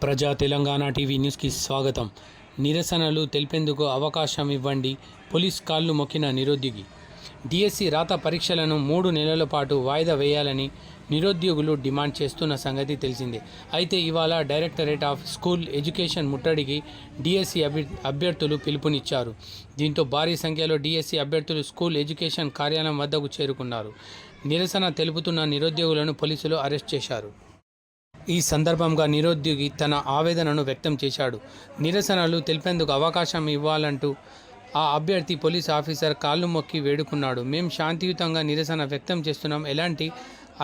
ప్రజా తెలంగాణ టీవీ న్యూస్కి స్వాగతం. నిరసనలు తెలిపేందుకు అవకాశం ఇవ్వండి, పోలీస్ కాళ్ళు మొక్కిన నిరుద్యోగి. డిఎస్సి రాత పరీక్షలను 3 నెలల పాటు వాయిదా వేయాలని నిరుద్యోగులు డిమాండ్ చేస్తున్న సంగతి తెలిసిందే. అయితే ఇవాళ డైరెక్టరేట్ ఆఫ్ స్కూల్ ఎడ్యుకేషన్ ముట్టడికి డిఎస్సి అభ్యర్థులు పిలుపునిచ్చారు. దీంతో భారీ సంఖ్యలో డిఎస్సి అభ్యర్థులు స్కూల్ ఎడ్యుకేషన్ కార్యాలయం వద్దకు చేరుకున్నారు. నిరసన తెలుపుతున్న నిరుద్యోగులను పోలీసులు అరెస్ట్ చేశారు. ఈ సందర్భంగా నిరుద్యోగి తన ఆవేదనను వ్యక్తం చేశాడు. నిరసనలు తెలిపేందుకు అవకాశం ఇవ్వాలంటూ ఆ అభ్యర్థి పోలీస్ ఆఫీసర్ కాళ్ళు మొక్కి వేడుకున్నాడు. మేం శాంతియుతంగా నిరసన వ్యక్తం చేస్తున్నాం, ఎలాంటి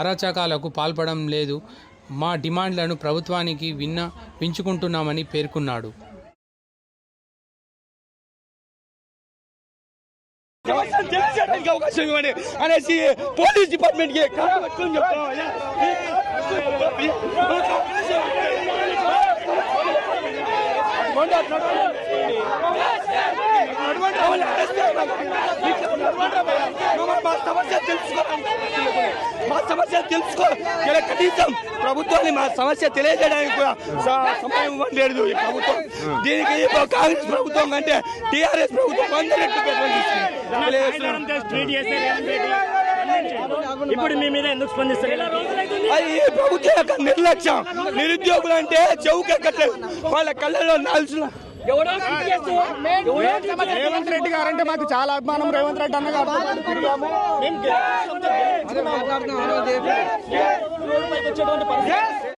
అరాచకాలకు పాల్పడడం లేదు, మా డిమాండ్లను ప్రభుత్వానికి విన్నవించుకుంటున్నామని పేర్కొన్నాడు. అవకాశం ఇవ్వండి అనేసి పోలీస్ డిపార్ట్మెంట్ కి మా సమస్య తెలుసుకో కనీసం ప్రభుత్వాన్ని మా సమస్య తెలియజేయడానికి కూడా సమయం ఇవ్వలేదు ఈ ప్రభుత్వం. దీనికి కాంగ్రెస్ ప్రభుత్వం కంటే టీఆర్ఎస్ ప్రభుత్వం 100 రెట్లు ఇప్పుడు మీ మీద ఎందుకు స్పందిస్తారు? అది ప్రభుత్వం యొక్క నిర్లక్ష్యం. నిరుద్యోగులు అంటే చెవుకెక్కట్లేదు, వాళ్ళ కళ్ళలో నాల్సిన. రేవంత్ రెడ్డి గారు అంటే మాకు చాలా అభిమానం. రేవంత్ రెడ్డి అన్న గారు